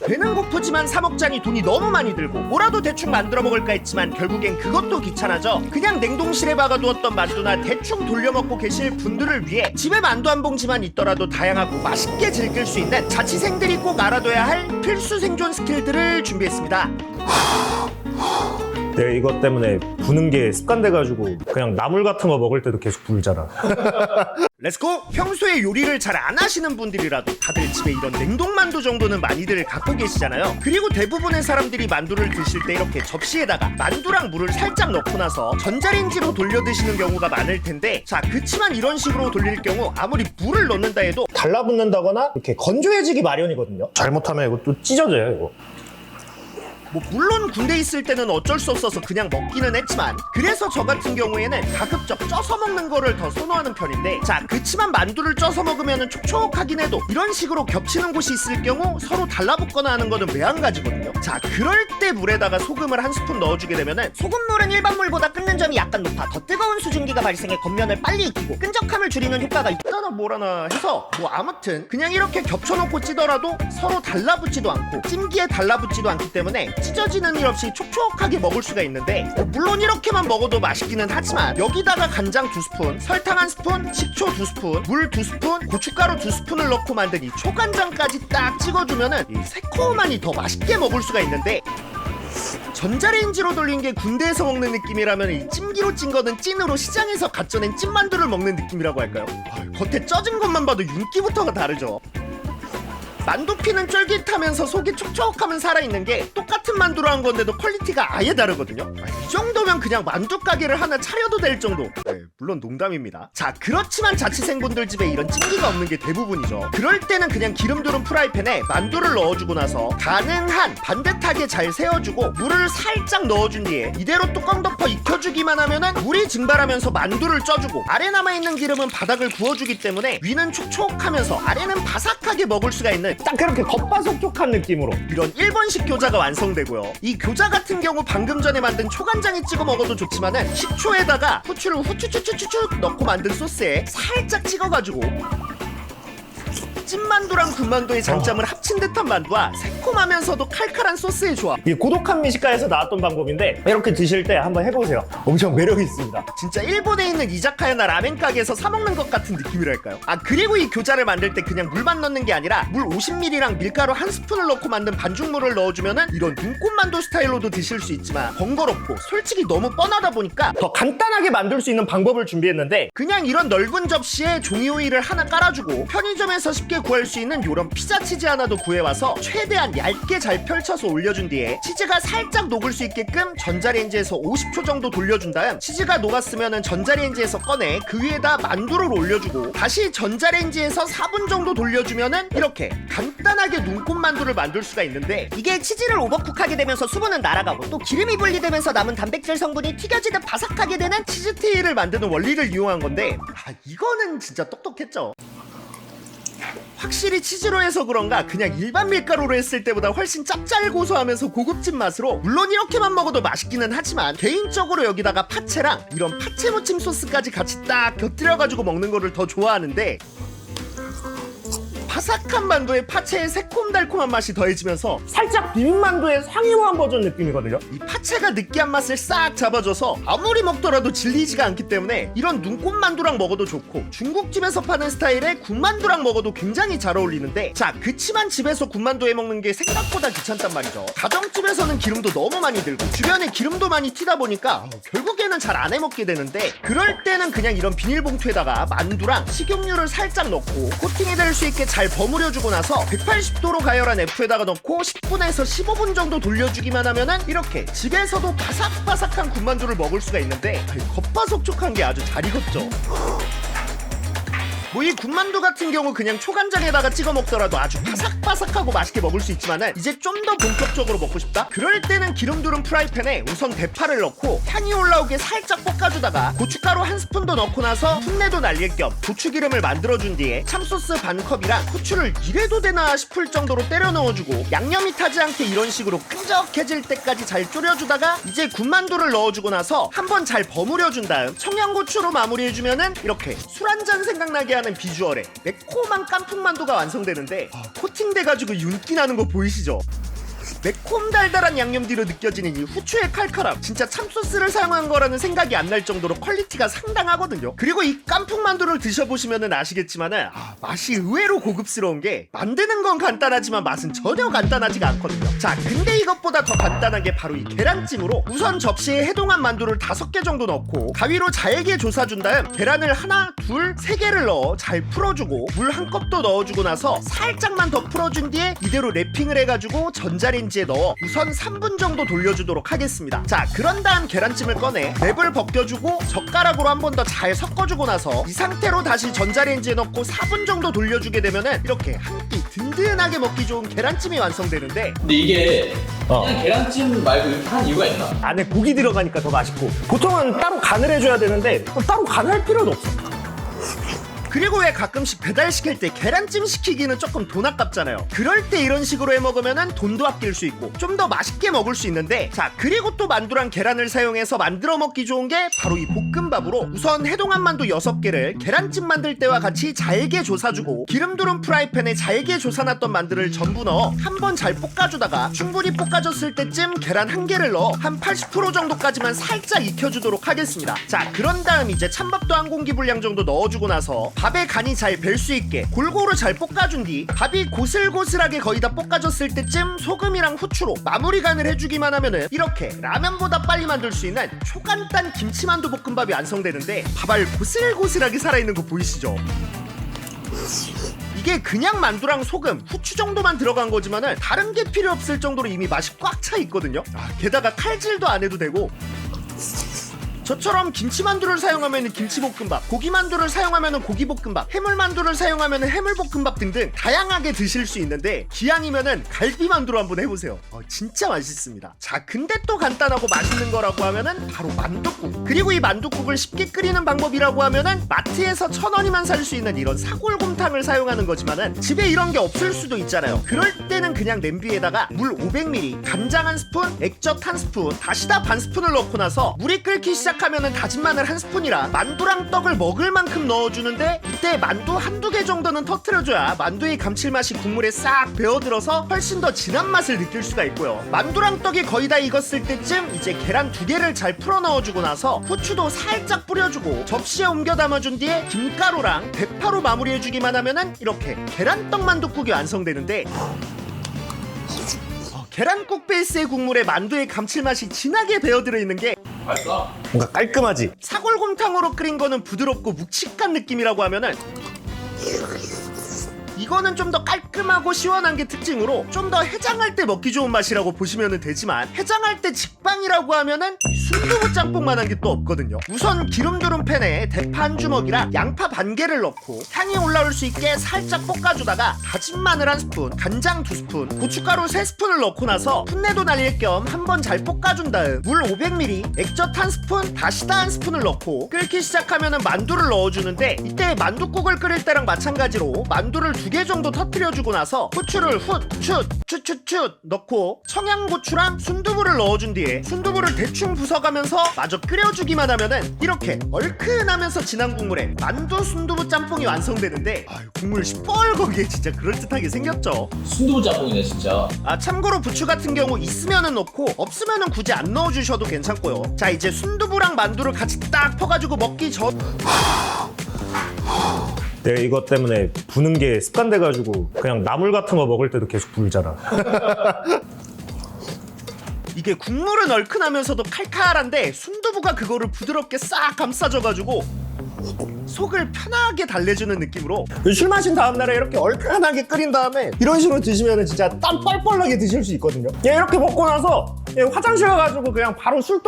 되는 고프지만 사 먹자니 돈이 너무 많이 들고 뭐라도 대충 만들어 먹을까 했지만 결국엔 그것도 귀찮아져 그냥 냉동실에 박아두었던 만두나 대충 돌려 먹고 계실 분들을 위해 집에 만두 한 봉지만 있더라도 다양하고 맛있게 즐길 수 있는 자취생들이 꼭 알아둬야 할 필수 생존 스킬들을 준비했습니다. 내가 이것 때문에 부는 게 습관돼가지고 그냥 나물 같은 거 먹을 때도 계속 불잖아. 렛츠고! 평소에 요리를 잘 안 하시는 분들이라도 다들 집에 이런 냉동만두 정도는 많이들 갖고 계시잖아요. 그리고 대부분의 사람들이 만두를 드실 때 이렇게 접시에다가 만두랑 물을 살짝 넣고 나서 전자레인지로 돌려 드시는 경우가 많을 텐데, 자, 그치만 이런 식으로 돌릴 경우 아무리 물을 넣는다 해도 달라붙는다거나 이렇게 건조해지기 마련이거든요. 잘못하면 이거 또 찢어져요, 이거. 뭐 물론 군대 있을 때는 어쩔 수 없어서 그냥 먹기는 했지만, 그래서 저 같은 경우에는 가급적 쪄서 먹는 거를 더 선호하는 편인데, 자, 그치만 만두를 쪄서 먹으면 촉촉하긴 해도 이런 식으로 겹치는 곳이 있을 경우 서로 달라붙거나 하는 거는 매한가지거든요. 자, 그럴 때 물에다가 소금을 한 스푼 넣어주게 되면은 소금물은 일반 물보다 끓는 점이 약간 높아 더 뜨거운 수증기가 발생해 겉면을 빨리 익히고 끈적함을 줄이는 효과가 있다. 있다나 뭐라나 해서 뭐 아무튼 그냥 이렇게 겹쳐놓고 찌더라도 서로 달라붙지도 않고 찜기에 달라붙지도 않기 때문에 찢어지는 일 없이 촉촉하게 먹을 수가 있는데, 물론 이렇게만 먹어도 맛있기는 하지만 여기다가 간장 2스푼, 설탕 1스푼, 식초 2스푼, 물 2스푼, 고춧가루 2스푼을 넣고 만든 이 초간장까지 딱 찍어주면은 이 새콤하니 더 맛있게 먹을 수가 있는데, 전자레인지로 돌린 게 군대에서 먹는 느낌이라면 이 찜기로 찐 거는 찐으로 시장에서 갓 쪄낸 찐만두를 먹는 느낌이라고 할까요? 겉에 쪄진 것만 봐도 윤기부터가 다르죠. 만두피는 쫄깃하면서 속이 촉촉하면 살아있는 게 똑같은 만두로 한 건데도 퀄리티가 아예 다르거든요. 이 정도면 그냥 만두 가게를 하나 차려도 될 정도. 네, 물론 농담입니다. 자, 그렇지만 자취생분들 집에 이런 찜기가 없는 게 대부분이죠. 그럴 때는 그냥 기름 두른 프라이팬에 만두를 넣어주고 나서 가능한 반듯하게 잘 세워주고 물을 살짝 넣어준 뒤에 이대로 뚜껑 덮어 익혀주기만 하면은 물이 증발하면서 만두를 쪄주고 아래 남아있는 기름은 바닥을 구워주기 때문에 위는 촉촉하면서 아래는 바삭하게 먹을 수가 있는 딱 그렇게 겉바속촉한 느낌으로. 이런 일본식 교자가 완성되고요. 이 교자 같은 경우 방금 전에 만든 초간장에 찍어 먹어도 좋지만은 식초에다가 후추를 후추추추추추 넣고 만든 소스에 살짝 찍어가지고 찐만두랑 군만두의 장점을 합친 듯한 만두와 새콤하면서도 칼칼한 소스의 조합. 이게 고독한 미식가에서 나왔던 방법인데 이렇게 드실 때 한번 해보세요. 엄청 매력이 있습니다. 진짜 일본에 있는 이자카야나 라멘 가게에서 사 먹는 것 같은 느낌이랄까요? 아, 그리고 이 교자를 만들 때 그냥 물만 넣는 게 아니라 물 50ml랑 밀가루 1스푼을 넣고 만든 반죽물을 넣어주면은 이런 눈꽃만두 스타일로도 드실 수 있지만 번거롭고 솔직히 너무 뻔하다 보니까 더 간단하게 만들 수 있는 방법을 준비했는데, 그냥 이런 넓은 접시에 종이 호일을 하나 깔아주고 편의점에서 쉽게 구할 수 있는 이런 피자 치즈 하나도 구해와서 최대한 얇게 잘 펼쳐서 올려준 뒤에 치즈가 살짝 녹을 수 있게끔 전자레인지에서 50초 정도 돌려준 다음 치즈가 녹았으면 전자레인지에서 꺼내 그 위에다 만두를 올려주고 다시 전자레인지에서 4분 정도 돌려주면은 이렇게 간단하게 눈꽃만두를 만들 수가 있는데, 이게 치즈를 오버쿡하게 되면서 수분은 날아가고 또 기름이 분리되면서 남은 단백질 성분이 튀겨지듯 바삭하게 되는 치즈테일을 만드는 원리를 이용한 건데, 아, 이거는 진짜 똑똑했죠. 확실히 치즈로 해서 그런가 그냥 일반 밀가루로 했을 때보다 훨씬 짭짤고소하면서 고급진 맛으로, 물론 이렇게만 먹어도 맛있기는 하지만 개인적으로 여기다가 파채랑 이런 파채 무침 소스까지 같이 딱 곁들여가지고 먹는 거를 더 좋아하는데, 바삭한 만두에 파채의 새콤달콤한 맛이 더해지면서 살짝 비빔만두의 상이화한 버전 느낌이거든요. 이 파채가 느끼한 맛을 싹 잡아줘서 아무리 먹더라도 질리지가 않기 때문에 이런 눈꽃만두랑 먹어도 좋고, 중국집에서 파는 스타일의 군만두랑 먹어도 굉장히 잘 어울리는데, 자, 그치만 집에서 군만두 해먹는 게 생각보다 귀찮단 말이죠. 가정집에서는 기름도 너무 많이 들고 주변에 기름도 많이 튀다 보니까 결국에는 잘 안 해먹게 되는데, 그럴 때는 그냥 이런 비닐봉투에다가 만두랑 식용유를 살짝 넣고 코팅이 될 수 있게 잘 버무려주고 나서 180도로 가열한 F에다가 넣고 10분에서 15분 정도 돌려주기만 하면은 이렇게 집에서도 바삭바삭한 군만두를 먹을 수가 있는데, 겉바속촉한 게 아주 잘 익었죠. 뭐 이 군만두 같은 경우 그냥 초간장에다가 찍어 먹더라도 아주 바삭바삭하고 맛있게 먹을 수 있지만은, 이제 좀 더 본격적으로 먹고 싶다? 그럴 때는 기름 두른 프라이팬에 우선 대파를 넣고 향이 올라오게 살짝 볶아주다가 고춧가루 1스푼 더 넣고 나서 풋내도 날릴 겸 고추기름을 만들어준 뒤에 참소스 반컵이랑 후추를 이래도 되나 싶을 정도로 때려 넣어주고 양념이 타지 않게 이런 식으로 끈적해질 때까지 잘 졸여주다가 이제 군만두를 넣어주고 나서 한번 잘 버무려준 다음 청양고추로 마무리해주면은 이렇게 술 한잔 생각나게 상징하는 비주얼의 매콤한 깐풍만두가 완성되는데 코팅돼가지고 윤기 나는 거 보이시죠? 매콤 달달한 양념 뒤로 느껴지는 이 후추의 칼칼함, 진짜 참소스를 사용한 거라는 생각이 안 날 정도로 퀄리티가 상당하거든요. 그리고 이 깐풍만두를 드셔보시면 아시겠지만은 맛이 의외로 고급스러운 게, 만드는 건 간단하지만 맛은 전혀 간단하지가 않거든요. 자, 근데 이것보다 더 간단한 게 바로 이 계란찜으로 우선 접시에 해동한 만두를 5개 정도 넣고 가위로 잘게 조사준 다음 계란을 하나, 둘, 3개를 넣어 잘 풀어주고 물 한 컵도 넣어주고 나서 살짝만 더 풀어준 뒤에 이대로 랩핑을 해가지고 전자레인지에 넣어 우선 3분 정도 돌려주도록 하겠습니다. 자, 그런 다음 계란찜을 꺼내 랩을 벗겨주고 젓가락으로 한 번 더 잘 섞어주고 나서 이 상태로 다시 전자레인지에 넣고 4분 정도 돌려주게 되면은 이렇게 한 끼 든든하게 먹기 좋은 계란찜이 완성되는데, 근데 이게 그냥 계란찜 말고 이렇게 한 이유가 있나? 안에 고기 들어가니까 더 맛있고, 보통은 따로 간을 해줘야 되는데 따로 간할 필요도 없어. 그리고 왜 가끔씩 배달시킬 때 계란찜 시키기는 조금 돈 아깝잖아요. 그럴 때 이런 식으로 해 먹으면 돈도 아낄 수 있고 좀 더 맛있게 먹을 수 있는데, 자, 그리고 또 만두랑 계란을 사용해서 만들어 먹기 좋은 게 바로 이 볶음밥으로 우선 해동한 만두 6개를 계란찜 만들 때와 같이 잘게 조사주고 기름 두른 프라이팬에 잘게 조사놨던 만두를 전부 넣어 한 번 잘 볶아주다가 충분히 볶아졌을 때쯤 계란 1개를 넣어 한 80% 정도까지만 살짝 익혀주도록 하겠습니다. 자, 그런 다음 이제 찬밥도 한 공기 분량 정도 넣어주고 나서 밥에 간이 잘 벨 수 있게 골고루 잘 볶아준 뒤 밥이 고슬고슬하게 거의 다 볶아졌을 때쯤 소금이랑 후추로 마무리 간을 해주기만 하면은 이렇게 라면보다 빨리 만들 수 있는 초간단 김치만두 볶음밥이 완성되는데, 밥알 고슬고슬하게 살아있는 거 보이시죠? 이게 그냥 만두랑 소금, 후추 정도만 들어간 거지만은 다른 게 필요 없을 정도로 이미 맛이 꽉 차 있거든요. 게다가 칼질도 안 해도 되고, 저처럼 김치만두를 사용하면 김치볶음밥, 고기만두를 사용하면 고기볶음밥, 해물만두를 사용하면 해물볶음밥 등등 다양하게 드실 수 있는데, 기왕이면은 갈비만두로 한번 해보세요. 진짜 맛있습니다. 자, 근데 또 간단하고 맛있는 거라고 하면은 바로 만둣국. 그리고 이 만둣국을 쉽게 끓이는 방법이라고 하면은 마트에서 1,000원이면 살 수 있는 이런 사골곰탕을 사용하는 거지만은 집에 이런 게 없을 수도 있잖아요. 그럴 때는 그냥 냄비에다가 물 500ml, 간장 1스푼, 액젓 1스푼, 다시다 반 스푼을 넣고 나서 물이 끓기 시작하면은 다진 마늘 1스푼이라 만두랑 떡을 먹을 만큼 넣어주는데, 이때 만두 한두 개 정도는 터트려줘야 만두의 감칠맛이 국물에 싹 배어들어서 훨씬 더 진한 맛을 느낄 수가 있고요. 만두랑 떡이 거의 다 익었을 때쯤 이제 계란 2개를 잘 풀어 넣어주고 나서 후추도 살짝 뿌려주고 접시에 옮겨 담아준 뒤에 김가루랑 대파로 마무리해주기만 하면은 이렇게 계란떡 만둣국이 완성되는데, 계란국 베이스의 국물에 만두의 감칠맛이 진하게 배어들어 있는 게 맛있어? 뭔가 깔끔하지? 사골곰탕으로 끓인 거는 부드럽고 묵직한 느낌이라고 하면은, 이거는 좀 더 깔끔하고 시원한 게 특징으로 좀 더 해장할 때 먹기 좋은 맛이라고 보시면 되지만, 해장할 때 직방이라고 하면은 순두부 짬뽕만한 게 또 없거든요. 우선 기름 두른 팬에 대파 한 주먹이랑 양파 반 개를 넣고 향이 올라올 수 있게 살짝 볶아주다가 다진 마늘 1스푼, 간장 2스푼, 고춧가루 3스푼을 넣고 나서 풋내도 날릴 겸 한번 잘 볶아준 다음 물 500ml, 액젓 1스푼, 다시다 1스푼을 넣고 끓기 시작하면은 만두를 넣어주는데, 이때 만둣국을 끓일 때랑 마찬가지로 만두를 2개 정도 터뜨려주고 나서 후추를 추추추 넣고 청양고추랑 순두부를 넣어준 뒤에 순두부를 대충 부숴가면서 마저 끓여주기만 하면은 이렇게 얼큰하면서 진한 국물에 만두 순두부 짬뽕이 완성되는데, 국물 시뻘겋게 진짜 그럴듯하게 생겼죠. 순두부 짬뽕이네 진짜. 참고로 부추 같은 경우 있으면은 넣고 없으면은 굳이 안 넣어주셔도 괜찮고요. 자, 이제 순두부랑 만두를 같이 딱 퍼가지고 먹기 전 내가 이것 때문에 부는 게 습관돼가지고 그냥 나물 같은 거 먹을 때도 계속 불잖아. 이게 국물은 얼큰하면서도 칼칼한데 순두부가 그거를 부드럽게 싹 감싸줘가지고 속을 편하게 달래주는 느낌으로, 술 마신 다음날에 이렇게 얼큰하게 끓인 다음에 이런 식으로 드시면 진짜 땀 뻘뻘나게 드실 수 있거든요. 이렇게 먹고 나서 화장실 가가지고 그냥 바로 술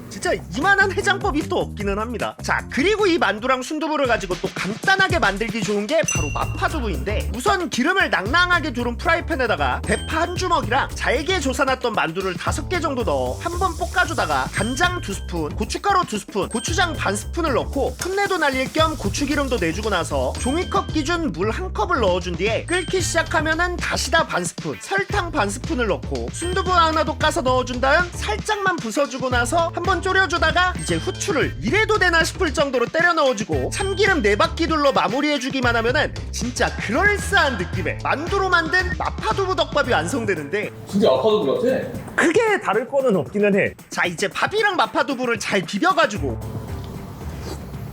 진짜 이만한 해장법이 또 없기는 합니다. 자, 그리고 이 만두랑 순두부를 가지고 또 간단하게 만들기 좋은 게 바로 마파두부인데, 우선 기름을 낭낭하게 두른 프라이팬에다가 대파 한 주먹이랑 잘게 조사놨던 만두를 5개 정도 넣어 한번 볶아주다가 간장 2스푼, 고춧가루 2스푼, 고추장 반 스푼을 넣고 풋내도 날릴 겸 고추기름도 내주고 나서 종이컵 기준 물 1컵을 넣어준 뒤에 끓기 시작하면은 다시다 반 스푼, 설탕 반 스푼을 넣고 순두부 하나도 까서 넣어준 다음 살짝만 부숴주고 나서 한번 한번 졸여주다가 이제 후추를 이래도 되나 싶을 정도로 때려 넣어주고 참기름 4바퀴 둘러 마무리해주기만 하면은 진짜 그럴싸한 느낌의 만두로 만든 마파두부 덮밥이 완성되는데, 진짜 아파도 같아. 크게 다를 거는 없기는 해. 자 이제 밥이랑 마파두부를 잘 비벼가지고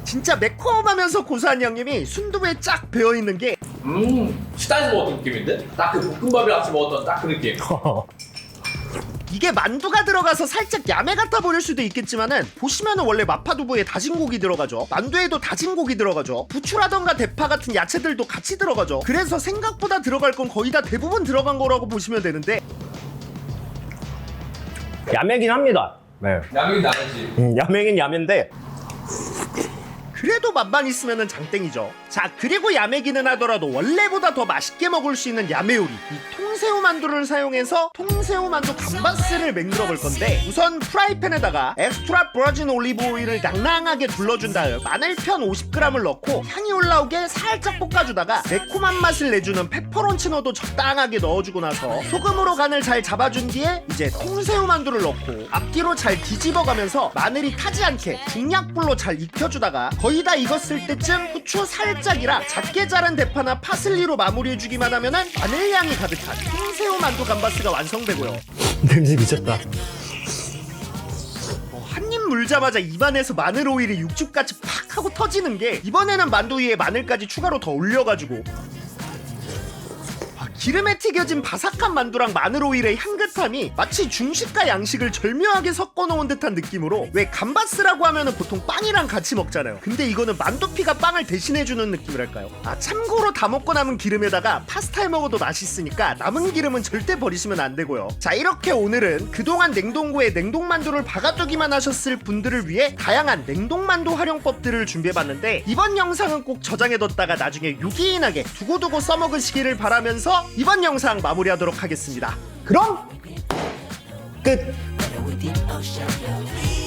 진짜 매콤하면서 고소한 양념이 순두부에 쫙 배어있는 게 식당에서 먹었던 느낌인데? 딱 그 볶음밥이랑 같이 먹었던 딱 그 느낌. 이게 만두가 들어가서 살짝 야매 같아 보일 수도 있겠지만은 보시면은 원래 마파두부에 다진 고기 들어가죠. 만두에도 다진 고기 들어가죠. 부추라던가 대파 같은 야채들도 같이 들어가죠. 그래서 생각보다 들어갈 건 거의 다 대부분 들어간 거라고 보시면 되는데, 야매긴 합니다. 네. 라면이 나는지. 야매긴 야매인데 그래도 맛만 있으면은 장땡이죠. 자 그리고 야매기는 하더라도 원래보다 더 맛있게 먹을 수 있는 야매 요리, 이 통새우 만두를 사용해서 통새우 만두 감바스를 만들어 볼 건데, 우선 프라이팬에다가 엑스트라 버진 올리브 오일을 낭낭하게 둘러준 다음 마늘편 50g을 넣고 향이 올라오게 살짝 볶아주다가 매콤한 맛을 내주는 페퍼론치노도 적당하게 넣어주고 나서 소금으로 간을 잘 잡아준 뒤에 이제 통새우 만두를 넣고 앞뒤로 잘 뒤집어가면서 마늘이 타지 않게 중약불로 잘 익혀주다가 거의 다 익었을 때쯤 후추 살짝이랑 작게 자른 대파나 파슬리로 마무리해주기만 하면은 마늘향이 가득한 통새우 만두 감바스가 완성되고요. 냄새 미쳤다. 한 입 물자마자 입안에서 마늘 오일이 육즙같이 팍 하고 터지는 게, 이번에는 만두 위에 마늘까지 추가로 더 올려가지고 기름에 튀겨진 바삭한 만두랑 마늘 오일의 향긋함이 마치 중식과 양식을 절묘하게 섞어놓은 듯한 느낌으로, 왜 감바스라고 하면은 보통 빵이랑 같이 먹잖아요. 근데 이거는 만두피가 빵을 대신해주는 느낌이랄까요. 참고로 다 먹고 남은 기름에다가 파스타에 먹어도 맛있으니까 남은 기름은 절대 버리시면 안 되고요. 자 이렇게 오늘은 그동안 냉동고에 냉동만두를 박아두기만 하셨을 분들을 위해 다양한 냉동만두 활용법들을 준비해봤는데, 이번 영상은 꼭 저장해뒀다가 나중에 유기인하게 두고두고 써먹으시기를 바라면서 이번 영상 마무리하도록 하겠습니다. 그럼 끝. with the ocean.